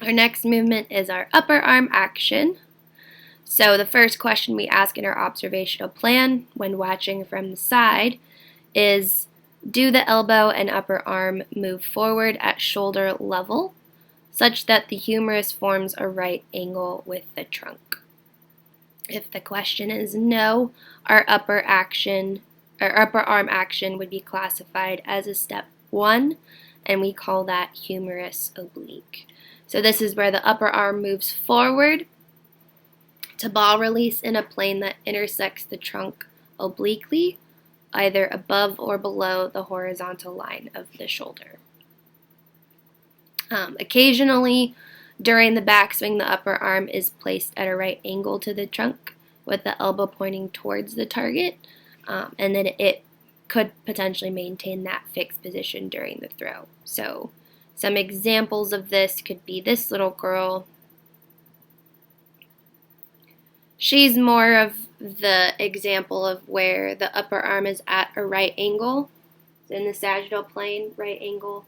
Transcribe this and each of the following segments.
Our next movement is our upper arm action. So the first question we ask in our observational plan when watching from the side is, do the elbow and upper arm move forward at shoulder level such that the humerus forms a right angle with the trunk? If the question is no, our upper arm action would be classified as a step 1, and we call that humerus oblique. So this is where the upper arm moves forward to ball release in a plane that intersects the trunk obliquely, either above or below the horizontal line of the shoulder. Occasionally, during the backswing, the upper arm is placed at a right angle to the trunk with the elbow pointing towards the target, and then it could potentially maintain that fixed position during the throw. So some examples of this could be this little girl. She's more of the example of where the upper arm is at a right angle, in the sagittal plane, right angle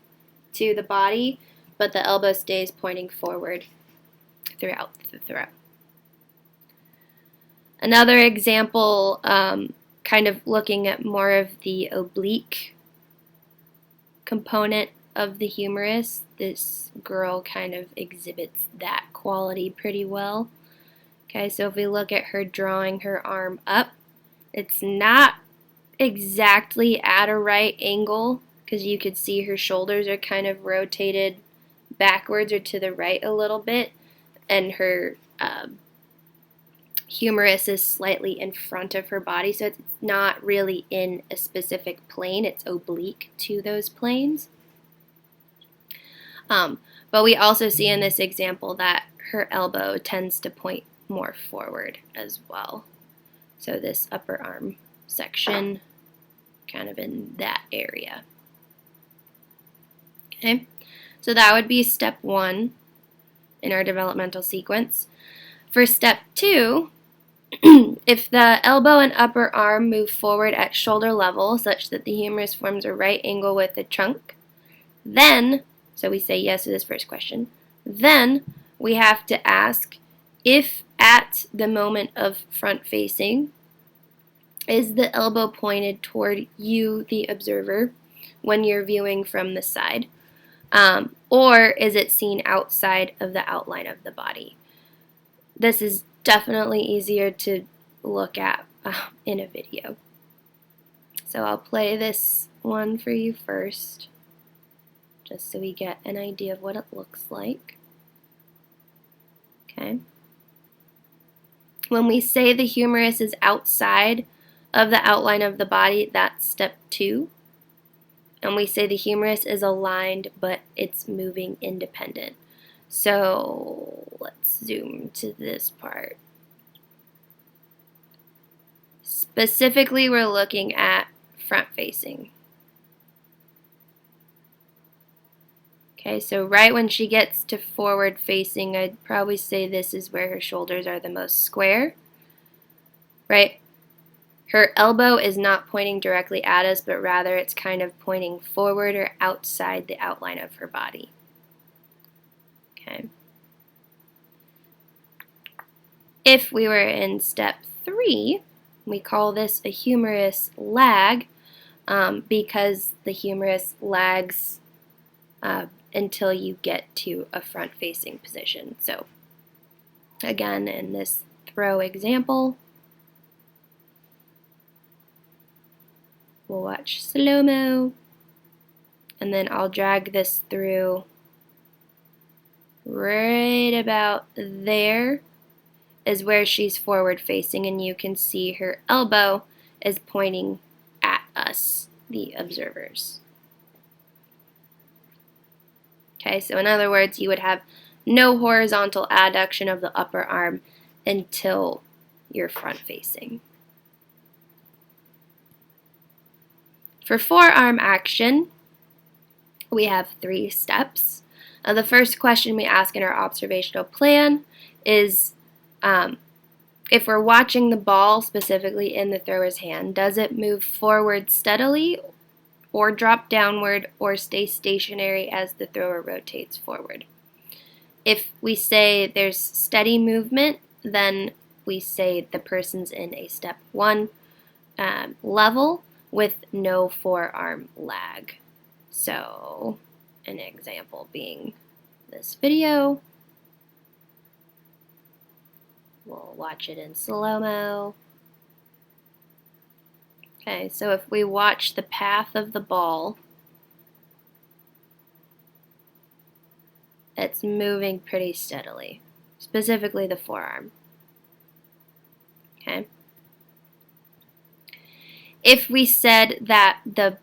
to the body, but the elbow stays pointing forward throughout the throw. Another example, kind of looking at more of the oblique component of the humerus. This girl kind of exhibits that quality pretty well. Okay, so if we look at her drawing her arm up, it's not exactly at a right angle because you could see her shoulders are kind of rotated backwards or to the right a little bit, and her humerus is slightly in front of her body, so it's not really in a specific plane, it's oblique to those planes. But we also see in this example that her elbow tends to point more forward as well. So this upper arm section kind of in that area. Okay, so that would be step 1 in our developmental sequence. For step 2, if the elbow and upper arm move forward at shoulder level such that the humerus forms a right angle with the trunk, then, so we say yes to this first question, then we have to ask if at the moment of front facing, is the elbow pointed toward you, the observer, when you're viewing from the side, or is it seen outside of the outline of the body? This is definitely easier to look at in a video. So I'll play this one for you first, just so we get an idea of what it looks like. Okay. When we say the humerus is outside of the outline of the body, that's step 2. And we say the humerus is aligned, but it's moving independent. So let's zoom to this part. Specifically, we're looking at front facing. Okay, so right when she gets to forward facing, I'd probably say this is where her shoulders are the most square, right? Her elbow is not pointing directly at us, but rather it's kind of pointing forward or outside the outline of her body. Okay. If we were in step 3, we call this a humerus lag because the humerus lags until you get to a front-facing position. So again, in this throw example, we'll watch slow-mo, and then I'll drag this through right about there is where she's forward-facing, and you can see her elbow is pointing at us, the observers. Okay, so in other words, you would have no horizontal adduction of the upper arm until you're front facing. For forearm action, we have 3 steps. The first question we ask in our observational plan is if we're watching the ball, specifically in the thrower's hand, does it move forward steadily or drop downward or stay stationary as the thrower rotates forward? If we say there's steady movement, then we say the person's in a step 1 level with no forearm lag. So an example being this video. We'll watch it in slow-mo. Okay, so if we watch the path of the ball, it's moving pretty steadily, specifically the forearm. Okay. If we said that the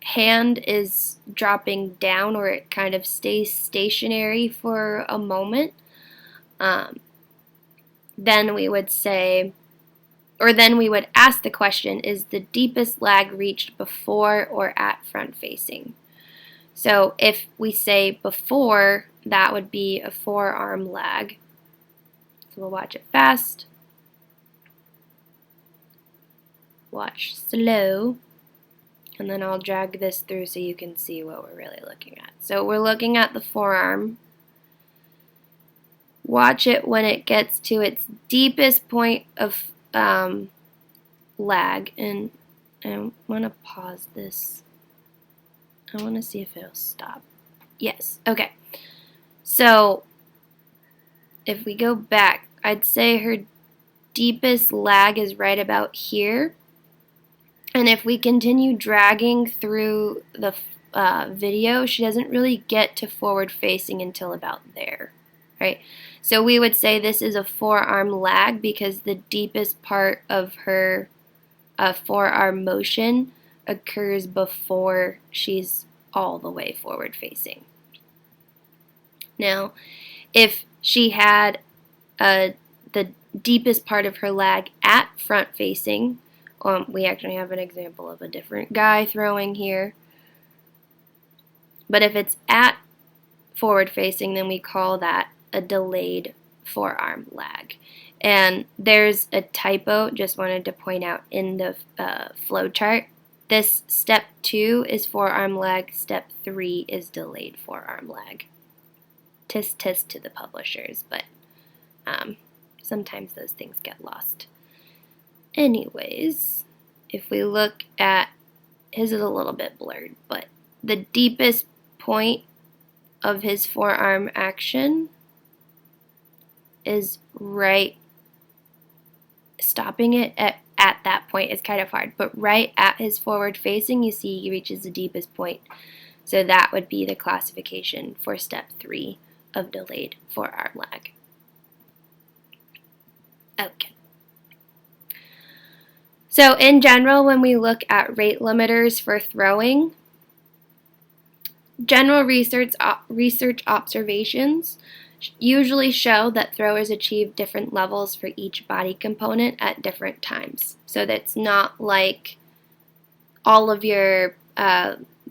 hand is dropping down, or it kind of stays stationary for a moment, then we would say, or then we would ask the question, is the deepest lag reached before or at front facing? So if we say before, that would be a forearm lag. So we'll watch it fast. Watch slow. And then I'll drag this through so you can see what we're really looking at. So we're looking at the forearm. Watch it when it gets to its deepest point of lag. And I want to pause this. I want to see if it'll stop. Yes, okay. So if we go back, I'd say her deepest lag is right about here. And if we continue dragging through the video, she doesn't really get to forward facing until about there, right? So we would say this is a forearm lag because the deepest part of her forearm motion occurs before she's all the way forward facing. Now, if she had the deepest part of her lag at front facing, we actually have an example of a different guy throwing here. But if it's at forward facing, then we call that a delayed forearm lag. And there's a typo, just wanted to point out in the flow chart. This step 2 is forearm lag, step 3 is delayed forearm lag. Tisk tisk to the publishers, but sometimes those things get lost. Anyways, if we look at, his is a little bit blurred, but the deepest point of his forearm action is right, stopping it at that point is kind of hard, but right at his forward facing, you see he reaches the deepest point. So that would be the classification for step 3 of delayed forearm lag. Okay. So in general, when we look at rate limiters for throwing, general research observations usually show that throwers achieve different levels for each body component at different times. So that's not like all of your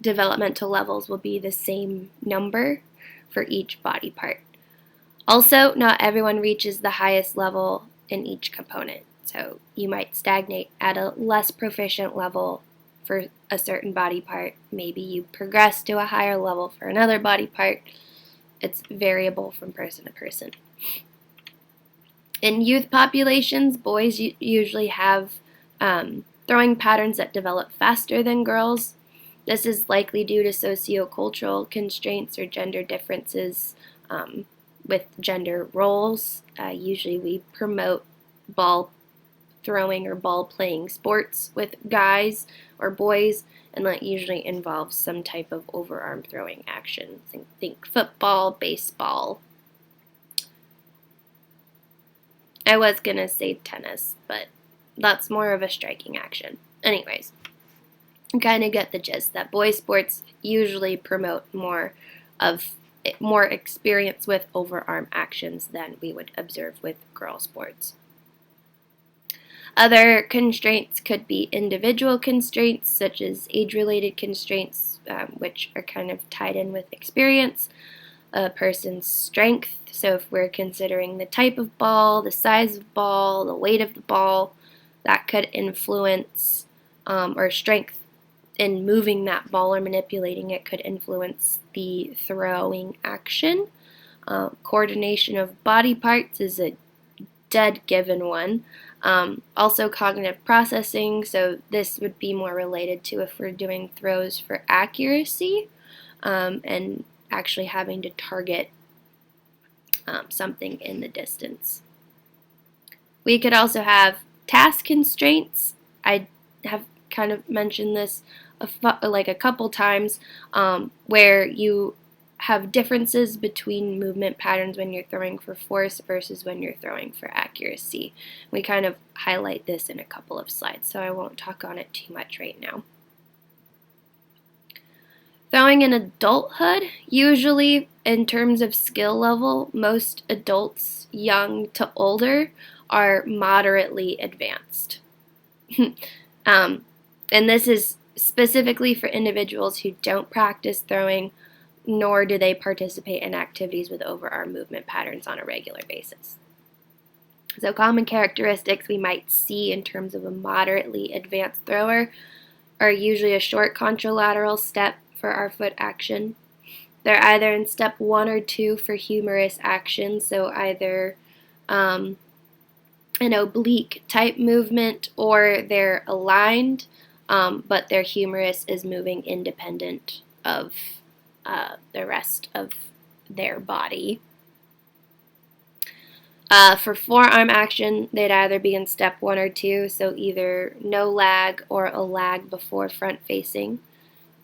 developmental levels will be the same number for each body part. Also, not everyone reaches the highest level in each component. So you might stagnate at a less proficient level for a certain body part. Maybe you progress to a higher level for another body part. It's variable from person to person. In youth populations, boys usually have throwing patterns that develop faster than girls. This is likely due to sociocultural constraints or gender differences with gender roles. Usually we promote ball throwing or ball playing sports with guys or boys, and that usually involves some type of overarm throwing action. Think football, baseball. I was gonna say tennis, but that's more of a striking action. Anyways, you kind of get the gist that boy sports usually promote more experience with overarm actions than we would observe with girl sports. Other constraints could be individual constraints, such as age-related constraints, which are kind of tied in with experience, a person's strength. So if we're considering the type of ball, the size of ball, the weight of the ball, that could influence, or strength in moving that ball or manipulating it could influence the throwing action. Coordination of body parts is a dead given one. Also cognitive processing, so this would be more related to if we're doing throws for accuracy and actually having to target something in the distance. We could also have task constraints. I have kind of mentioned this a couple times where you have differences between movement patterns when you're throwing for force versus when you're throwing for accuracy. We kind of highlight this in a couple of slides, so I won't talk on it too much right now. Throwing in adulthood, usually in terms of skill level, most adults, young to older, are moderately advanced. And this is specifically for individuals who don't practice throwing, nor do they participate in activities with overarm movement patterns on a regular basis. So common characteristics we might see in terms of a moderately advanced thrower are usually a short contralateral step for our foot action. They're either in step 1 or 2 for humerus action, so either an oblique type movement or they're aligned, but their humerus is moving independent of the rest of their body. For forearm action, they'd either be in step 1 or 2, so either no lag or a lag before front facing.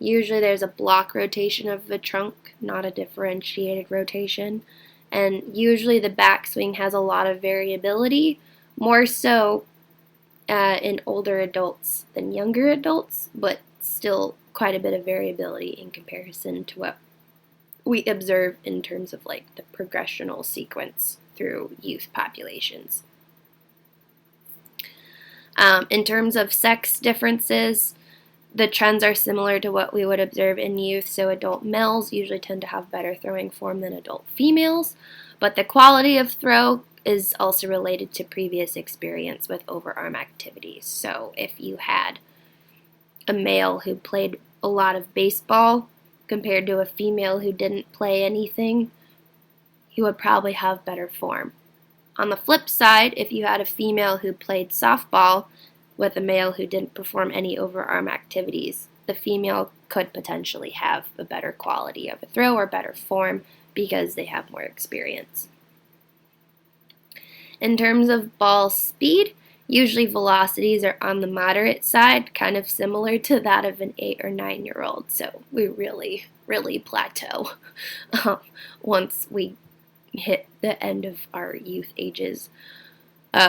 Usually there's a block rotation of the trunk, not a differentiated rotation, and usually the backswing has a lot of variability, more so in older adults than younger adults, but still quite a bit of variability in comparison to what we observe in terms of like the progressional sequence through youth populations. In terms of sex differences, the trends are similar to what we would observe in youth, so adult males usually tend to have better throwing form than adult females, but the quality of throw is also related to previous experience with overarm activities. So if you had a male who played a lot of baseball compared to a female who didn't play anything, he would probably have better form. On the flip side, if you had a female who played softball with a male who didn't perform any overarm activities, the female could potentially have a better quality of a throw or better form because they have more experience. In terms of ball speed, usually velocities are on the moderate side, kind of similar to that of an 8 or 9-year-old, so we really plateau once we hit the end of our youth ages.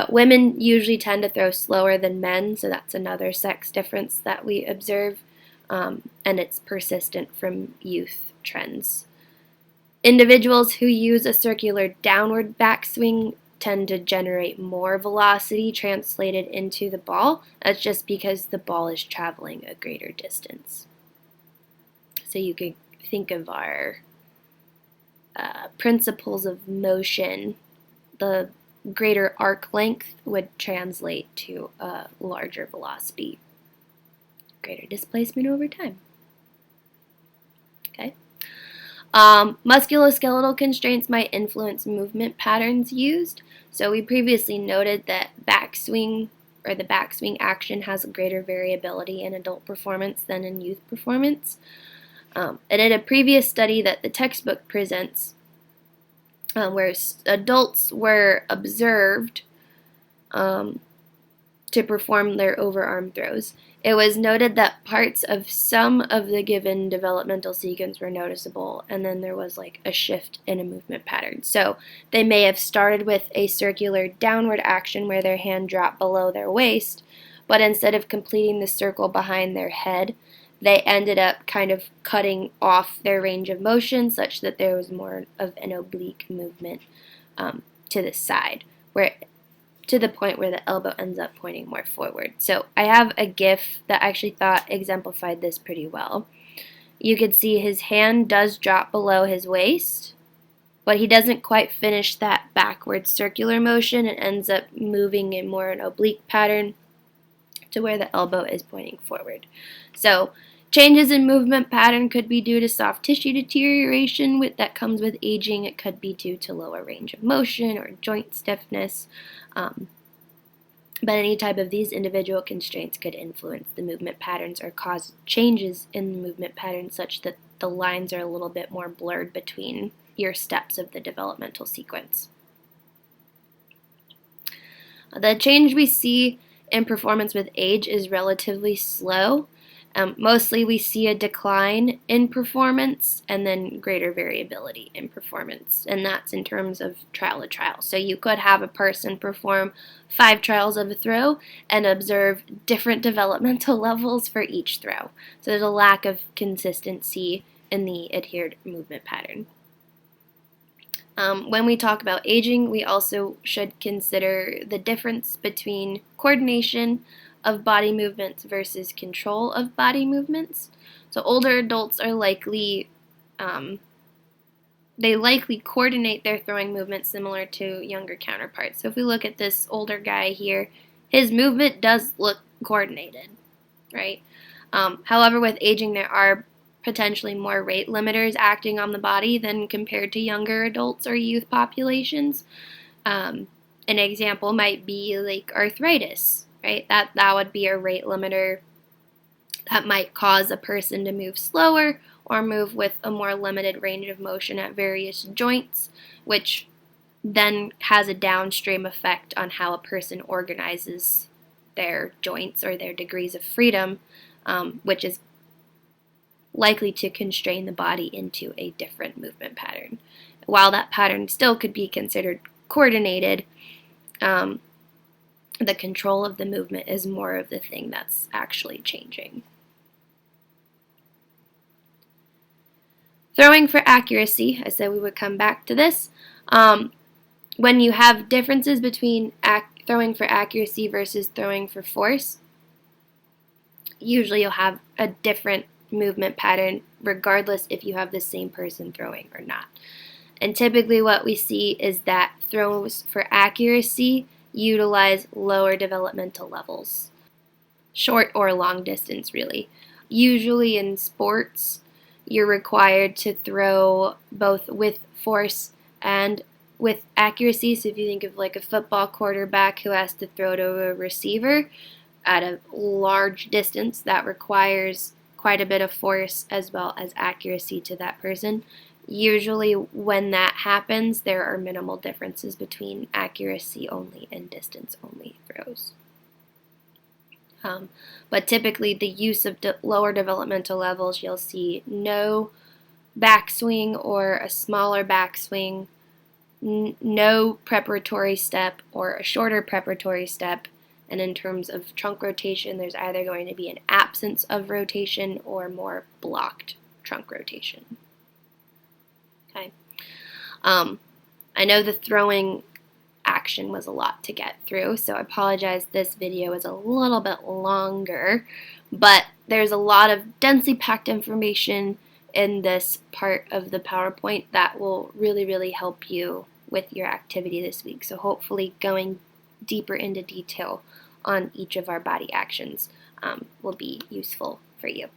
Women usually tend to throw slower than men, so that's another sex difference that we observe, and it's persistent from youth trends. Individuals who use a circular downward backswing tend to generate more velocity translated into the ball. That's just because the ball is traveling a greater distance. So you could think of our principles of motion. The greater arc length would translate to a larger velocity, greater displacement over time. Okay. Musculoskeletal constraints might influence movement patterns used. So we previously noted that backswing or the backswing action has a greater variability in adult performance than in youth performance. And in a previous study that the textbook presents, where adults were observed to perform their overarm throws, it was noted that parts of some of the given developmental sequence were noticeable, and then there was like a shift in a movement pattern. So they may have started with a circular downward action where their hand dropped below their waist, but instead of completing the circle behind their head, they ended up kind of cutting off their range of motion such that there was more of an oblique movement to the side, where to the point where the elbow ends up pointing more forward. So I have a GIF that I actually thought exemplified this pretty well. You could see his hand does drop below his waist, but he doesn't quite finish that backward circular motion and ends up moving in more an oblique pattern to where the elbow is pointing forward. So Changes in movement pattern could be due to soft tissue deterioration that comes with aging. It could be due to lower range of motion or joint stiffness. But any type of these individual constraints could influence the movement patterns or cause changes in the movement pattern such that the lines are a little bit more blurred between your steps of the developmental sequence. The change we see in performance with age is relatively slow. Mostly we see a decline in performance and then greater variability in performance, and that's in terms of trial to trial. So you could have a person perform 5 trials of a throw and observe different developmental levels for each throw. So there's a lack of consistency in the adhered movement pattern. When we talk about aging, we also should consider the difference between coordination of body movements versus control of body movements. So older adults are likely, they likely coordinate their throwing movements similar to younger counterparts. So if we look at this older guy here, his movement does look coordinated, right? However, with aging, there are potentially more rate limiters acting on the body than compared to younger adults or youth populations. An example might be like arthritis, right? That would be a rate limiter that might cause a person to move slower or move with a more limited range of motion at various joints, which then has a downstream effect on how a person organizes their joints or their degrees of freedom, which is likely to constrain the body into a different movement pattern. While that pattern still could be considered coordinated, the control of the movement is more of the thing that's actually changing. Throwing for accuracy, I said we would come back to this. When you have differences between throwing for accuracy versus throwing for force, usually you'll have a different movement pattern regardless if you have the same person throwing or not. And typically what we see is that throws for accuracy utilize lower developmental levels, short or long distance really. Usually in sports, you're required to throw both with force and with accuracy. So if you think of like a football quarterback who has to throw to a receiver at a large distance, that requires quite a bit of force as well as accuracy to that person. Usually when that happens, there are minimal differences between accuracy only and distance only throws. But typically the use of lower developmental levels, you'll see no backswing or a smaller backswing, no preparatory step or a shorter preparatory step. And in terms of trunk rotation, there's either going to be an absence of rotation or more blocked trunk rotation. Okay. I know the throwing action was a lot to get through, so I apologize this video is a little bit longer, but there's a lot of densely packed information in this part of the PowerPoint that will really help you with your activity this week. So hopefully going deeper into detail on each of our body actions will be useful for you.